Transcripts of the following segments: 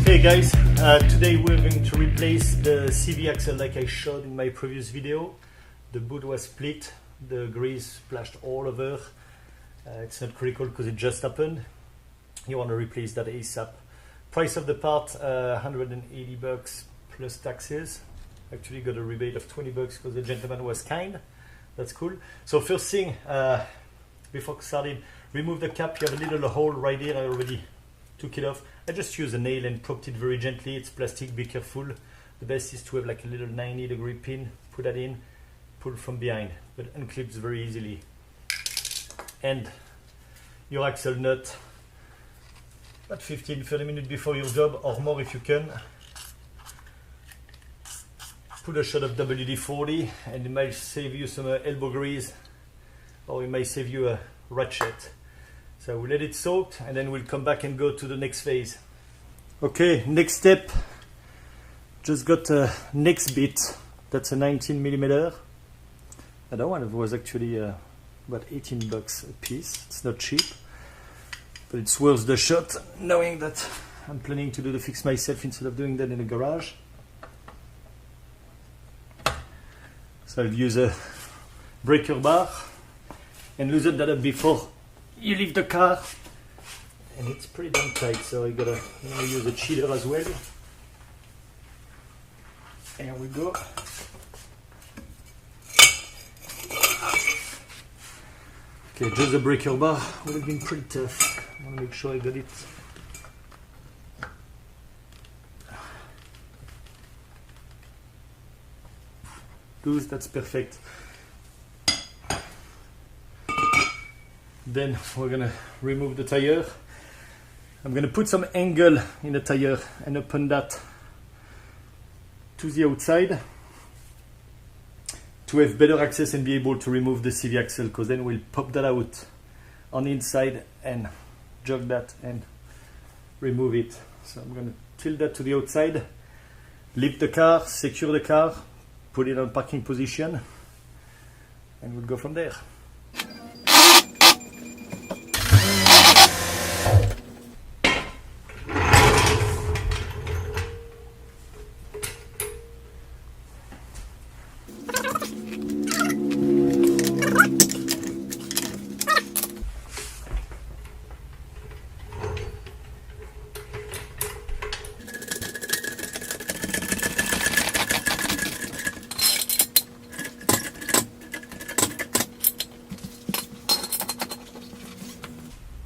Hey guys, today we're going to replace the CV axle like I showed in my previous video. The boot was split, the grease splashed all over. It's not critical because it just happened. You want to replace that ASAP. Price of the part, 180 bucks plus taxes. Actually got a rebate of 20 bucks because the gentleman was kind. That's cool. So first thing, before starting, remove the cap. You have a little hole right here. I already took it off. I just used a nail and propped it very gently. It's plastic, be careful. The best is to have like a little 90-degree pin, put that in, pull from behind, but unclips very easily. And your axle nut, about 15-30 minutes before your job, or more if you can. Put a shot of WD-40 and it might save you some elbow grease, or it might save you a ratchet. So we'll let it soak and then we'll come back and go to the next phase. Okay, next step. Just got a next bit. That's a 19mm. That one was actually about 18 bucks a piece. It's not cheap, but it's worth the shot knowing that I'm planning to do the fix myself instead of doing that in a garage. So I'll use a breaker bar and loosen that up before you leave the car, and it's pretty damn tight, so I'm gonna use a cheater as well. There we go. Okay, just the breaker bar would have been pretty tough. I want to make sure I got it. Loose, that's perfect. Then we're gonna remove the tire. I'm gonna put some angle in the tire and open that to the outside to have better access and be able to remove the CV axle, because then we'll pop that out on the inside and jog that and remove it. So I'm gonna tilt that to the outside, lift the car, secure the car, put it on parking position, and we'll go from there.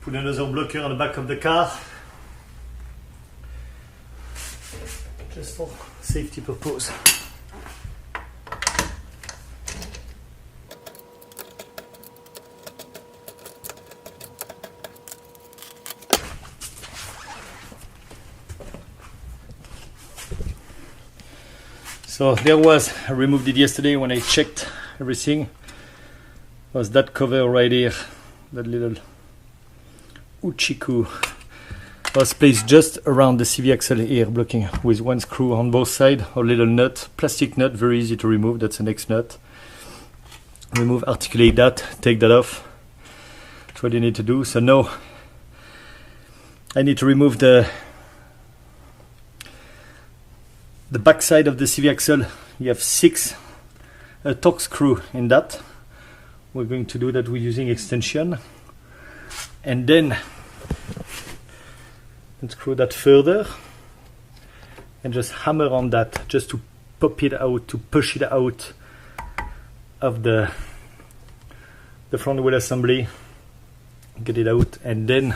Put another blocker on the back of the car, just for safety purpose. So there was, I removed it yesterday when I checked everything, was that cover right here, that little Uchiku was placed just around the CV axle here, blocking with one screw on both sides, a little nut, plastic nut, very easy to remove. That's the next nut. Remove, articulate that, take that off. That's what you need to do. So now I need to remove the back side of the CV axle. You have 6 torque screw in that. We're going to do that with using extension. And then unscrew that further and just hammer on that, just to pop it out, to push it out of the front wheel assembly. Get it out, and then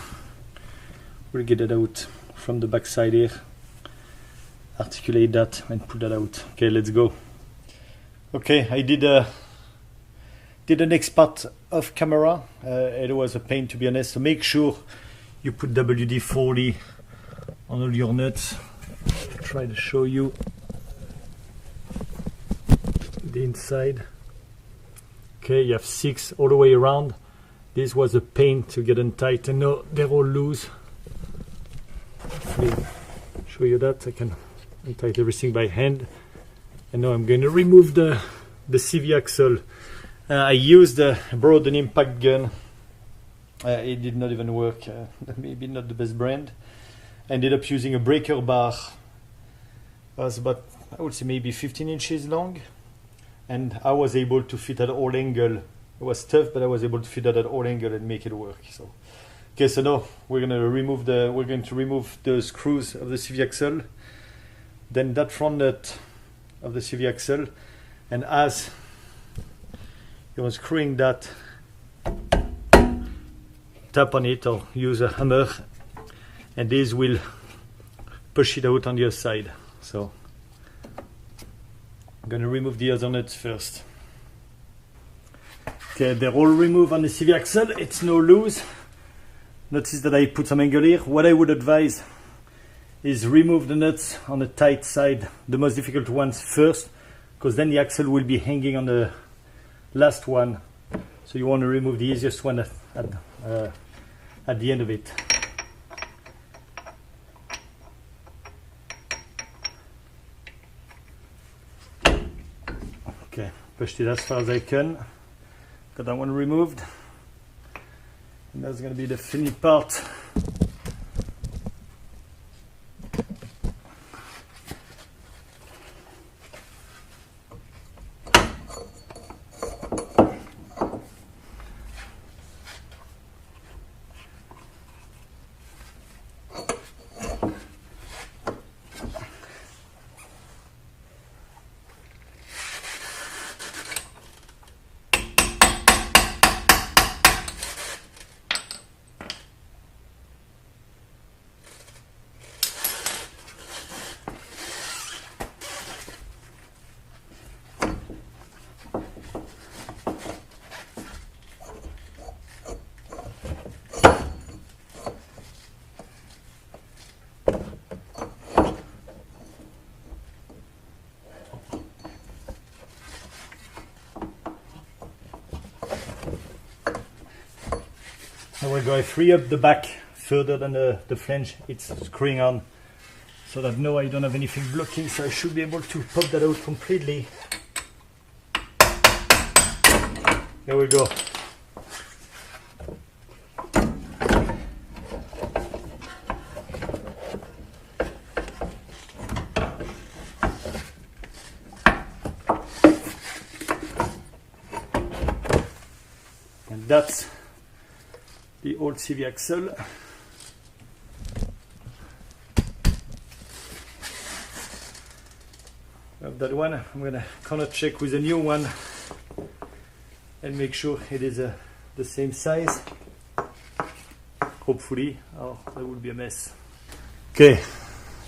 we'll get it out from the back side here. Articulate that and pull that out. Okay, let's go. Okay, I did the next part off camera. It was a pain, to be honest, so make sure you put WD-40 on all your nuts. I'll try to show you the inside. Okay, you have 6 all the way around. This was a pain to get them tight, and now they're all loose. Hopefully show you that. I can untight everything by hand. And now I'm going to remove the CV axle. I borrowed an impact gun. It did not even work. Maybe not the best brand. Ended up using a breaker bar. It was about, I would say, maybe 15 inches long, and I was able to fit at all angle. It was tough, but I was able to fit at all angle and make it work. So, okay, so now we're going to remove the screws of the CV axle, then that front nut of the CV axle, and as you're unscrewing that, tap on it or use a hammer, and this will push it out on the other side. So I'm going to remove the other nuts first. Okay, they're all removed on the CV axle. It's no loose. Notice that I put some angle here. What I would advise is remove the nuts on the tight side, the most difficult ones first, because then the axle will be hanging on the last one. So you want to remove the easiest one at the end of it. Okay, pushed it as far as I can. Got that one removed. And that's going to be the finished part. Now we're going to free up the back further than the flange it's screwing on, so that now I don't have anything blocking, so I should be able to pop that out completely. There we go. And that's the old CV axle. Of that one, I'm going to corner check with a new one and make sure it is the same size. Hopefully, oh, that would be a mess. Okay,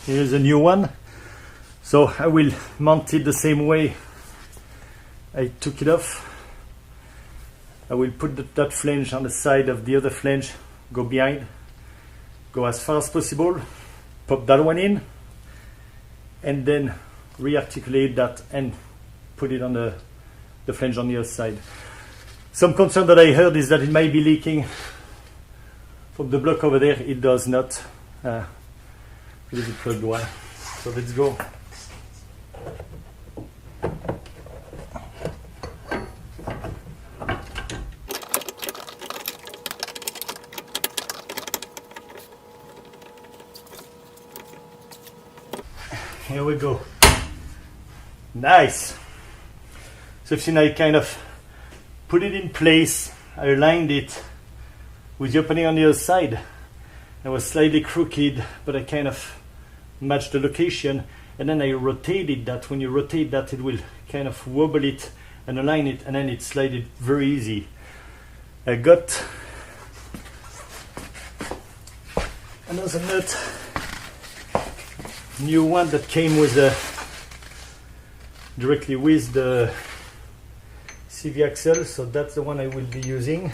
here's a new one. So I will mount it the same way I took it off. I will put that flange on the side of the other flange, go behind, go as far as possible, pop that one in, and then re-articulate that and put it on the flange on the other side. Some concern that I heard is that it might be leaking from the block over there. It does not. It is a plugged one. So let's go. Here we go. Nice. So you've seen I kind of put it in place. I aligned it with the opening on the other side. It was slightly crooked, but I kind of matched the location, and then I rotated that. When you rotate that, it will kind of wobble it and align it, and then it slided very easy. I got another nut, new one that came with directly with the CV axle, so that's the one I will be using.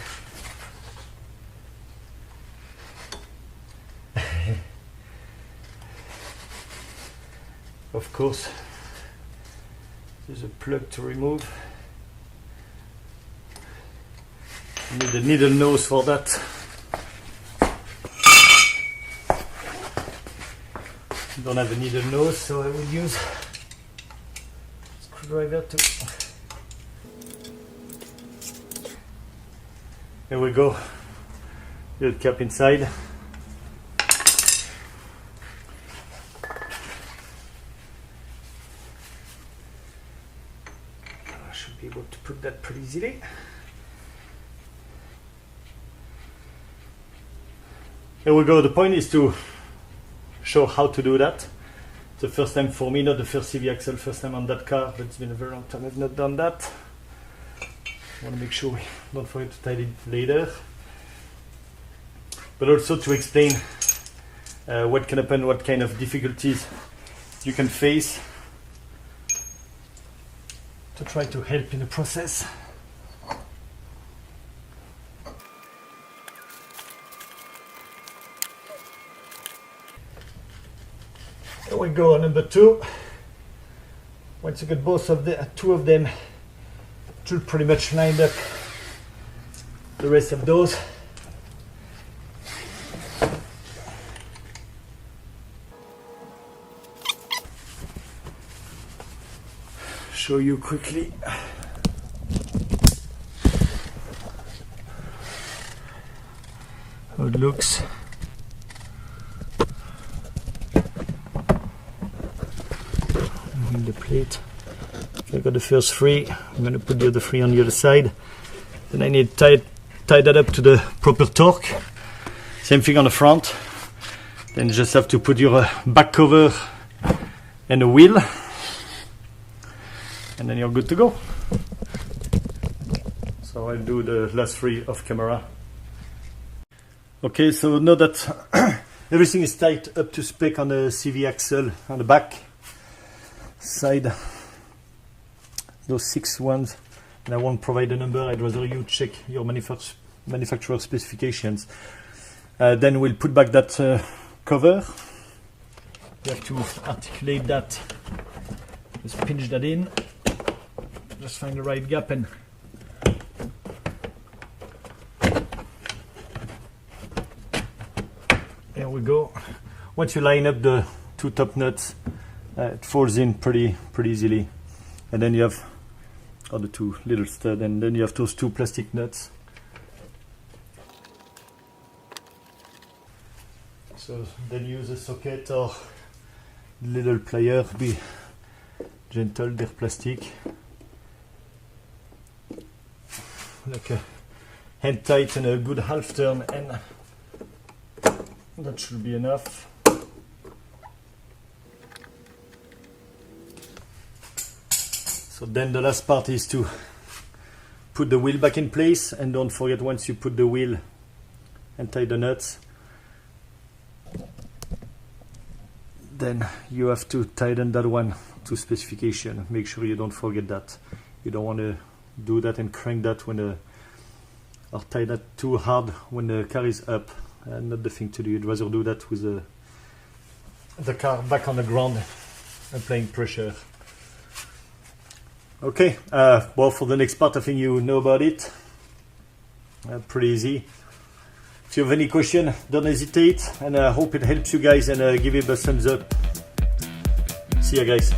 Of course, there's a plug to remove. You need a needle nose for that. Don't have a needle nose, so I will use screwdriver to. There we go. Little cap inside. be able to put that pretty easily. Here we go. The point is to show how to do that. The first time for me, not the first CV axle, first time on that car, but it's been a very long time I've not done that. I want to make sure we don't forget to tighten it later. But also to explain what can happen, what kind of difficulties you can face to try to help in the process. Here we go, number 2. Once you get both of the two of them, it should pretty much line up the rest of those. Show you quickly how it looks. The plate. I got the first 3. I'm going to put the other 3 on the other side. Then I need to tie that up to the proper torque. Same thing on the front. Then you just have to put your back cover and a wheel, and then you're good to go. So I'll do the last 3 off camera. Okay, so now that everything is tight up to spec on the CV axle on the back side, those 6 ones, and I won't provide a number, I'd rather you check your manufacturer specifications. Then we'll put back that cover. You have to articulate that, just pinch that in, just find the right gap, and there we go. Once you line up the 2 top nuts, it falls in pretty easily, and then you have the 2 little studs, and then you have those 2 plastic nuts. So then use a socket or little plier. Be gentle, they're plastic, like a hand tight and a good half turn, and that should be enough. So then the last part is to put the wheel back in place, and don't forget, once you put the wheel and tie the nuts, then you have to tighten that one to specification. Make sure you don't forget that. You don't want to do that and crank that when or tie that too hard when the car is up. Not the thing to do. You'd rather do that with the car back on the ground, applying pressure. Okay, well, for the next part, I think you know about it. Pretty easy. If you have any question, don't hesitate, and I hope it helps you guys, and give it a thumbs up. See ya, guys.